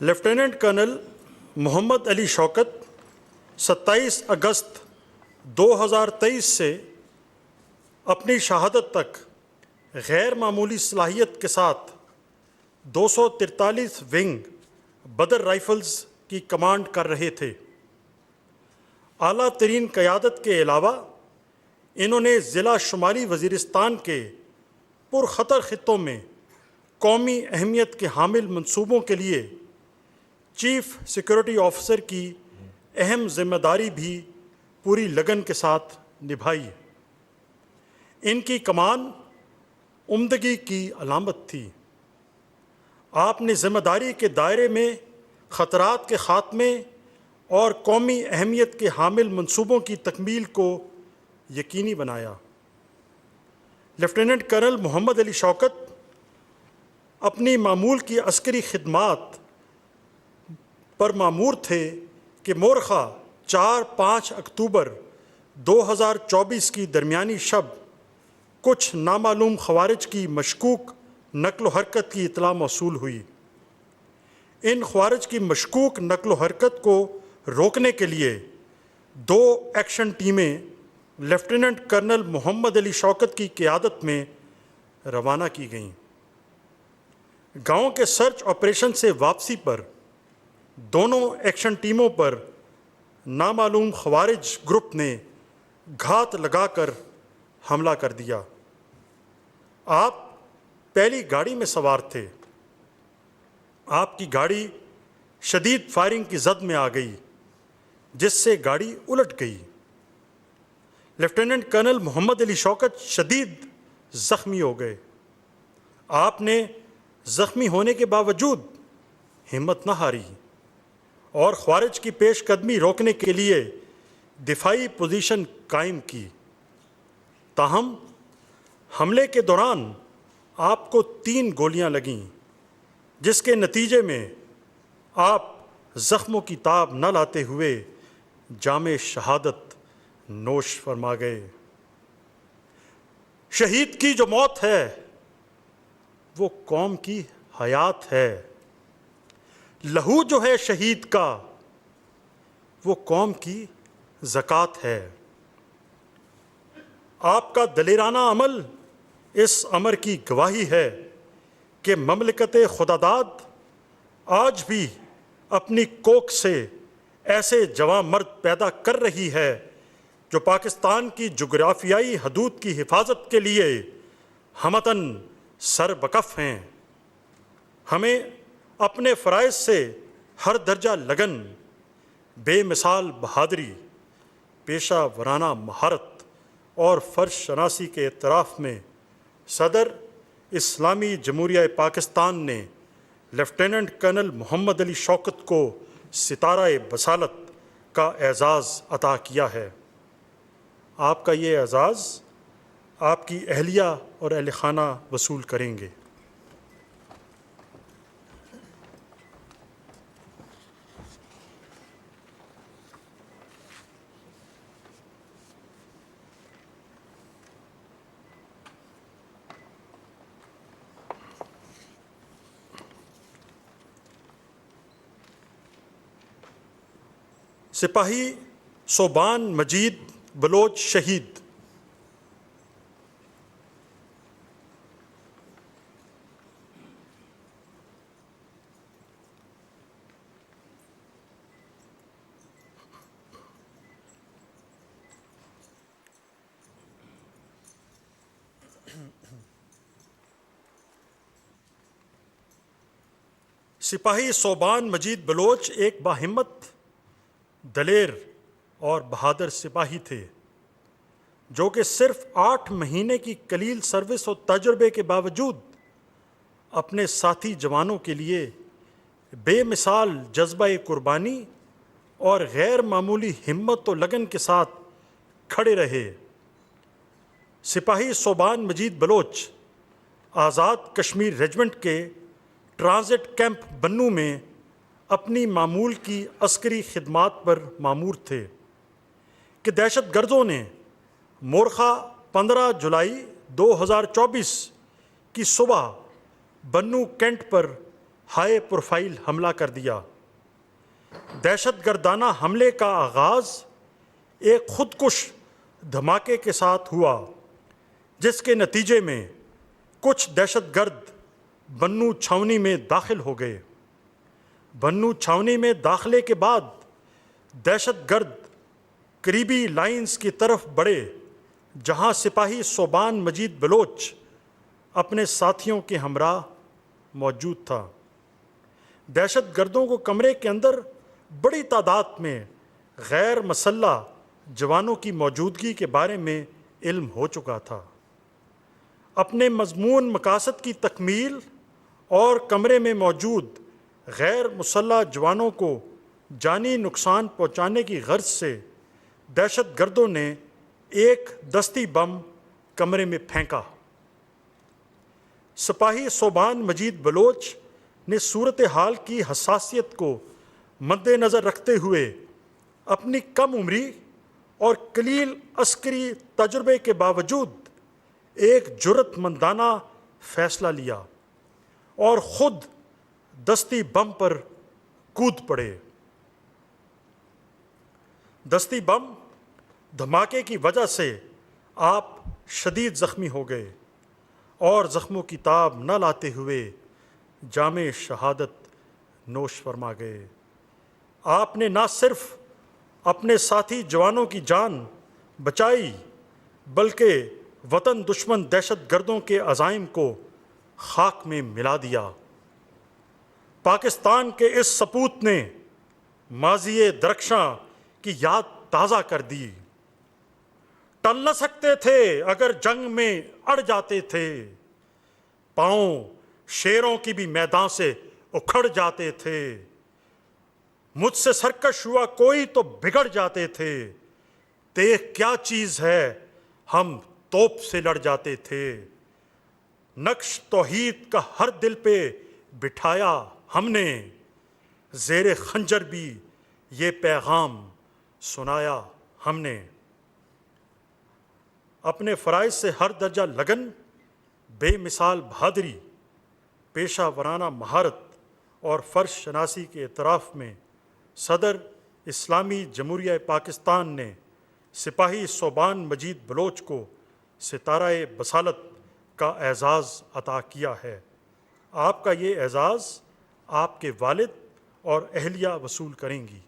Lieutenant colonel محمد علی شوکت 27 اگست 2023 سے اپنی شہادت تک غیر معمولی صلاحیت کے ساتھ 243 ونگ بدر رائفلز کی کمانڈ کر رہے تھے۔ اعلیٰ ترین قیادت کے علاوہ انہوں نے ضلع شمالی وزیرستان کے پرخطر خطوں میں قومی اہمیت کے حامل منصوبوں کے لیے چیف سیکورٹی آفیسر کی اہم ذمہ داری بھی پوری لگن کے ساتھ نبھائی۔ ان کی کمان عمدگی کی علامت تھی۔ آپ نے ذمہ داری کے دائرے میں خطرات کے خاتمے اور قومی اہمیت کے حامل منصوبوں کی تکمیل کو یقینی بنایا۔ لیفٹیننٹ کرنل محمد علی شوکت اپنی معمول کی عسکری خدمات پر مامور تھے کہ مورخہ 4-5 اکتوبر 2024 کی درمیانی شب کچھ نامعلوم خوارج کی مشکوک نقل و حرکت کی اطلاع موصول ہوئی۔ ان خوارج کی مشکوک نقل و حرکت کو روکنے کے لیے 2 ایکشن ٹیمیں لیفٹیننٹ کرنل محمد علی شوکت کی قیادت میں روانہ کی گئیں۔ گاؤں کے سرچ آپریشن سے واپسی پر دونوں ایکشن ٹیموں پر نامعلوم خوارج گروپ نے گھات لگا کر حملہ کر دیا۔ آپ پہلی گاڑی میں سوار تھے۔ آپ کی گاڑی شدید فائرنگ کی زد میں آ گئی، جس سے گاڑی الٹ گئی۔ لیفٹیننٹ کرنل محمد علی شوکت شدید زخمی ہو گئے۔ آپ نے زخمی ہونے کے باوجود ہمت نہ ہاری اور خوارج کی پیش قدمی روکنے کے لیے دفاعی پوزیشن قائم کی۔ تاہم حملے کے دوران آپ کو 3 گولیاں لگیں، جس کے نتیجے میں آپ زخموں کی تاب نہ لاتے ہوئے جام شہادت نوش فرما گئے۔ شہید کی جو موت ہے وہ قوم کی حیات ہے۔ لہو جو ہے شہید کا وہ قوم کی زکوٰۃ ہے۔ آپ کا دلیرانہ عمل اس امر کی گواہی ہے کہ مملکت خداداد آج بھی اپنی کوکھ سے ایسے جواں مرد پیدا کر رہی ہے جو پاکستان کی جغرافیائی حدود کی حفاظت کے لیے ہمتاً سر بکف ہیں۔ ہمیں اپنے فرائض سے ہر درجہ لگن، بے مثال بہادری، پیشہ ورانہ مہارت اور فرض شناسی کے اعتراف میں صدر اسلامی جمہوریہ پاکستان نے لیفٹیننٹ کرنل محمد علی شوکت کو ستارہ بصالت کا اعزاز عطا کیا ہے۔ آپ کا یہ اعزاز آپ کی اہلیہ اور اہل خانہ وصول کریں گے۔ سپاہی صوبان مجید بلوچ شہید۔ سپاہی صوبان مجید بلوچ ایک باہمت، دلیر اور بہادر سپاہی تھے جو کہ صرف 8 مہینے کی قلیل سروس اور تجربے کے باوجود اپنے ساتھی جوانوں کے لیے بے مثال جذبہ قربانی اور غیر معمولی ہمت و لگن کے ساتھ کھڑے رہے۔ سپاہی صوبان مجید بلوچ آزاد کشمیر ریجمنٹ کے ٹرانزٹ کیمپ بنوں میں اپنی معمول کی عسکری خدمات پر مامور تھے کہ دہشت گردوں نے مورخہ 15 جولائی 2024 کی صبح بنو کینٹ پر ہائی پروفائل حملہ کر دیا۔ دہشت گردانہ حملے کا آغاز ایک خودکش دھماکے کے ساتھ ہوا، جس کے نتیجے میں کچھ دہشت گرد بنو چھاونی میں داخل ہو گئے۔ بنو چھاونی میں داخلے کے بعد دہشت گرد قریبی لائنز کی طرف بڑھے، جہاں سپاہی صوبان مجید بلوچ اپنے ساتھیوں کے ہمراہ موجود تھا۔ دہشت گردوں کو کمرے کے اندر بڑی تعداد میں غیر مسلح جوانوں کی موجودگی کے بارے میں علم ہو چکا تھا۔ اپنے مضمون مقاصد کی تکمیل اور کمرے میں موجود غیر مسلح جوانوں کو جانی نقصان پہنچانے کی غرض سے دہشت گردوں نے ایک دستی بم کمرے میں پھینکا۔ سپاہی صوبان مجید بلوچ نے صورتحال کی حساسیت کو مد نظر رکھتے ہوئے اپنی کم عمری اور قلیل عسکری تجربے کے باوجود ایک جرأت مندانہ فیصلہ لیا اور خود دستی بم پر کود پڑے۔ دستی بم دھماکے کی وجہ سے آپ شدید زخمی ہو گئے اور زخموں کی تاب نہ لاتے ہوئے جام شہادت نوش فرما گئے۔ آپ نے نہ صرف اپنے ساتھی جوانوں کی جان بچائی بلکہ وطن دشمن دہشت گردوں کے عزائم کو خاک میں ملا دیا۔ پاکستان کے اس سپوت نے ماضی درخشاں کی یاد تازہ کر دی۔ ٹل نہ سکتے تھے اگر جنگ میں اڑ جاتے تھے، پاؤں شیروں کی بھی میدان سے اکھڑ جاتے تھے۔ مجھ سے سرکش ہوا کوئی تو بگڑ جاتے تھے، دیکھ کیا چیز ہے ہم توپ سے لڑ جاتے تھے۔ نقش توحید کا ہر دل پہ بٹھایا ہم نے، زیر خنجر بھی یہ پیغام سنایا ہم نے۔ اپنے فرائض سے ہر درجہ لگن، بے مثال بہادری، پیشہ ورانہ مہارت اور فرض شناسی کے اعتراف میں صدر اسلامی جمہوریہ پاکستان نے سپاہی صوبان مجید بلوچ کو ستارہ بصالت کا اعزاز عطا کیا ہے۔ آپ کا یہ اعزاز آپ کے والد اور اہلیہ وصول کریں گی۔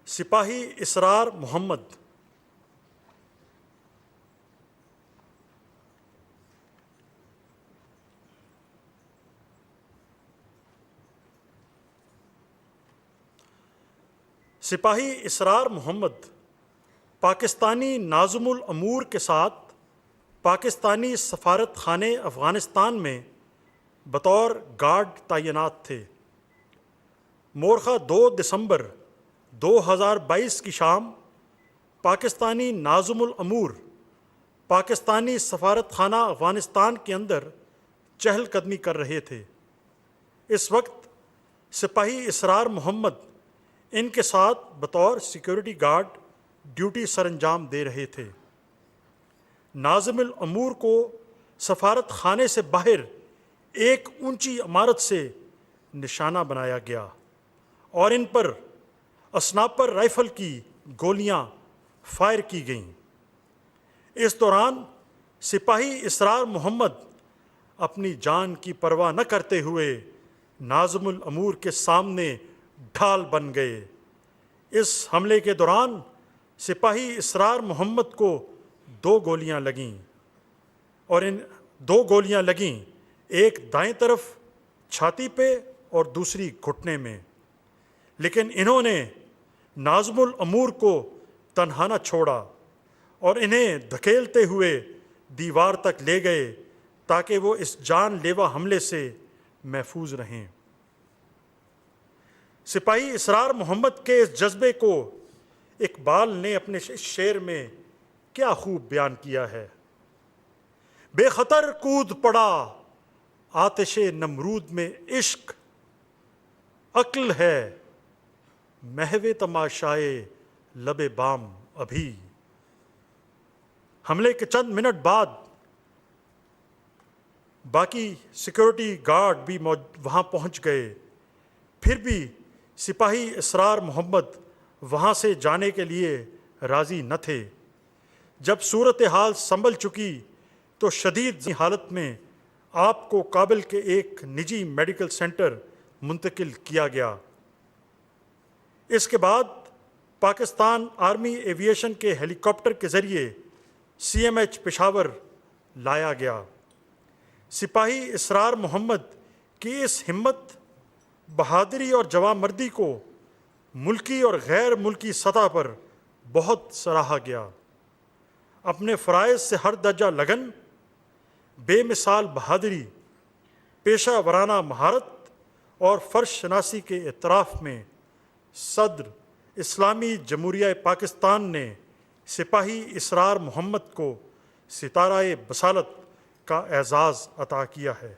سپاہی اسرار محمد۔ سپاہی اسرار محمد پاکستانی ناظم الامور کے ساتھ پاکستانی سفارت خانے افغانستان میں بطور گارڈ تعینات تھے۔ مورخہ 2 دسمبر 2022 کی شام پاکستانی ناظم الامور پاکستانی سفارت خانہ افغانستان کے اندر چہل قدمی کر رہے تھے۔ اس وقت سپاہی اسرار محمد ان کے ساتھ بطور سیکیورٹی گارڈ ڈیوٹی سر انجام دے رہے تھے۔ ناظم الامور کو سفارت خانے سے باہر ایک اونچی عمارت سے نشانہ بنایا گیا اور ان پر اسنائپر رائفل کی گولیاں فائر کی گئیں۔ اس دوران سپاہی اسرار محمد اپنی جان کی پرواہ نہ کرتے ہوئے ناظم الامور کے سامنے ڈھال بن گئے۔ اس حملے کے دوران سپاہی اسرار محمد کو 2 گولیاں لگیں اور ان 2 گولیاں لگیں، ایک دائیں طرف چھاتی پہ اور دوسری گھٹنے میں، لیکن انہوں نے ناظم الامور کو تنہا نہ چھوڑا اور انہیں دھکیلتے ہوئے دیوار تک لے گئے تاکہ وہ اس جان لیوا حملے سے محفوظ رہیں۔ سپاہی اسرار محمد کے اس جذبے کو اقبال نے اپنے اس شعر میں کیا خوب بیان کیا ہے۔ بے خطر کود پڑا آتش نمرود میں عشق، عقل ہے محو تماشائے لب بام ابھی۔ حملے کے چند منٹ بعد باقی سیکورٹی گارڈ بھی وہاں پہنچ گئے، پھر بھی سپاہی اسرار محمد وہاں سے جانے کے لیے راضی نہ تھے۔ جب صورتحال سنبھل چکی تو شدید حالت میں آپ کو کابل کے ایک نجی میڈیکل سینٹر منتقل کیا گیا۔ اس کے بعد پاکستان آرمی ایویشن کے ہیلی کاپٹر کے ذریعے CMH پشاور لایا گیا۔ سپاہی اسرار محمد کی اس ہمت، بہادری اور جوانمردی کو ملکی اور غیر ملکی سطح پر بہت سراہا گیا۔ اپنے فرائض سے ہر درجہ لگن، بے مثال بہادری، پیشہ ورانہ مہارت اور فرض شناسی کے اعتراف میں صدر اسلامی جمہوریہ پاکستان نے سپاہی اسرار محمد کو ستارہ بصالت کا اعزاز عطا کیا ہے۔